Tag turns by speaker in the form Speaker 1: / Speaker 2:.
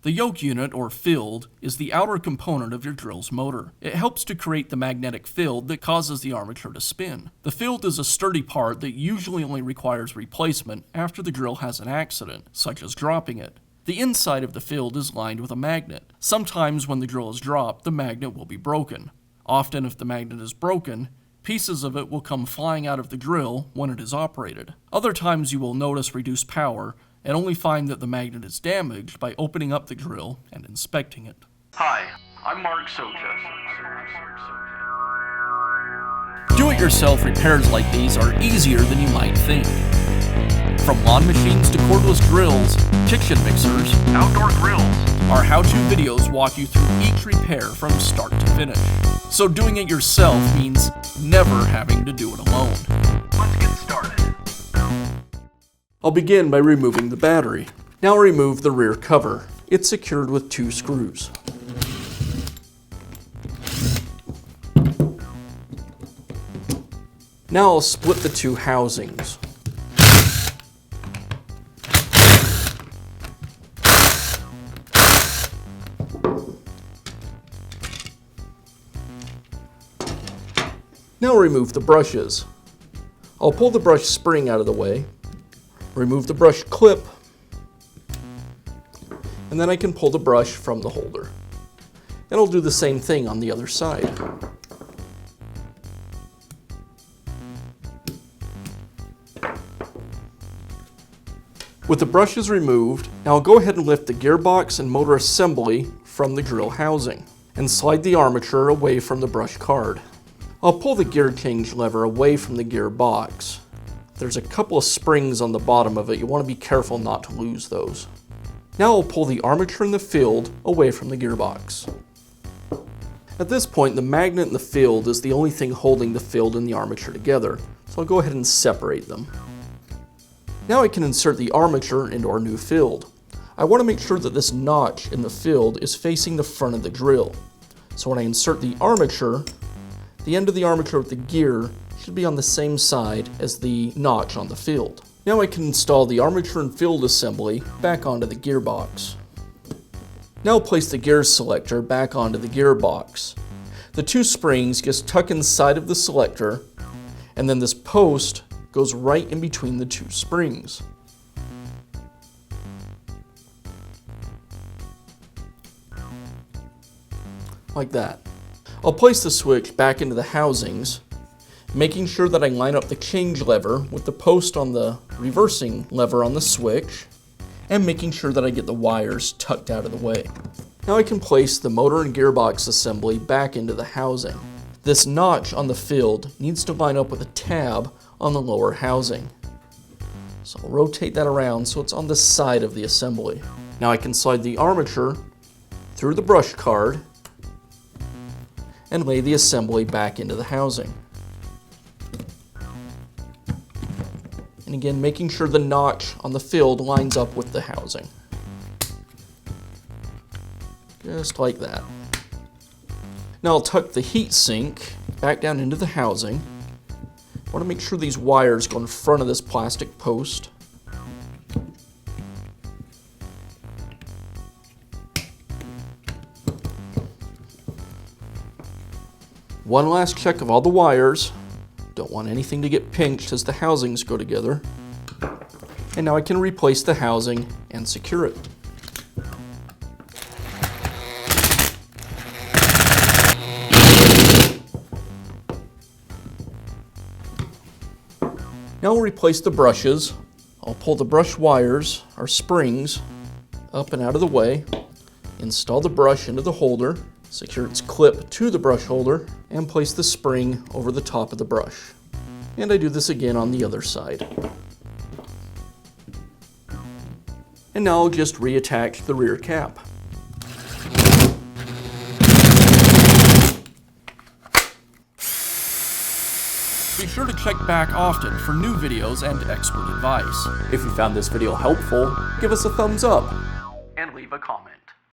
Speaker 1: The yoke unit, or field, is the outer component of your drill's motor. It helps to create the magnetic field that causes the armature to spin. The field is a sturdy part that usually only requires replacement after the drill has an accident, such as dropping it. The inside of the field is lined with a magnet. Sometimes when the drill is dropped, the magnet will be broken. Often if the magnet is broken, pieces of it will come flying out of the drill when it is operated. Other times you will notice reduced power and only find that the magnet is damaged by opening up the drill and inspecting it.
Speaker 2: Hi, I'm Mark Socha.
Speaker 1: Do-it-yourself repairs like these are easier than you might think. From lawn machines to cordless drills, kitchen mixers,
Speaker 2: Outdoor grills.
Speaker 1: our how-to videos walk you through each repair from start to finish. So doing it yourself means never having to do it alone.
Speaker 2: Let's get started.
Speaker 1: I'll begin by removing the battery. Now remove the rear cover. It's secured with 2 screws. Now I'll split the 2 housings. Now remove the brushes. I'll pull the brush spring out of the way, remove the brush clip, and then I can pull the brush from the holder. And I'll do the same thing on the other side. With the brushes removed, now I'll go ahead and lift the gearbox and motor assembly from the drill housing and slide the armature away from the brush card. I'll pull the gear change lever away from the gearbox. There's a couple of springs on the bottom of it. You want to be careful not to lose those. Now I'll pull the armature and the field away from the gearbox. At this point, the magnet and the field is the only thing holding the field and the armature together, so I'll go ahead and separate them. Now I can insert the armature into our new field. I want to make sure that this notch in the field is facing the front of the drill. So when I insert the armature, the end of the armature with the gear should be on the same side as the notch on the field. Now I can install the armature and field assembly back onto the gearbox. Now I'll place the gear selector back onto the gearbox. The 2 springs just tuck inside of the selector, and then this post goes right in between the 2 springs. Like that. I'll place the switch back into the housings, making sure that I line up the change lever with the post on the reversing lever on the switch, and making sure that I get the wires tucked out of the way. Now I can place the motor and gearbox assembly back into the housing. This notch on the field needs to line up with a tab on the lower housing. So I'll rotate that around so it's on the side of the assembly. Now I can slide the armature through the brush card and lay the assembly back into the housing. And again, making sure the notch on the field lines up with the housing. Just like that. Now I'll tuck the heat sink back down into the housing. I want to make sure these wires go in front of this plastic post. One last check of all the wires. Don't want anything to get pinched as the housings go together. And now I can replace the housing and secure it. Now we'll replace the brushes. I'll pull the brush wires, or springs, up and out of the way, install the brush into the holder, secure its clip to the brush holder, and place the spring over the top of the brush. And I do this again on the other side. And now I'll just reattach the rear cap. Be sure to check back often for new videos and expert advice. If you found this video helpful, give us a thumbs up
Speaker 2: And leave a comment.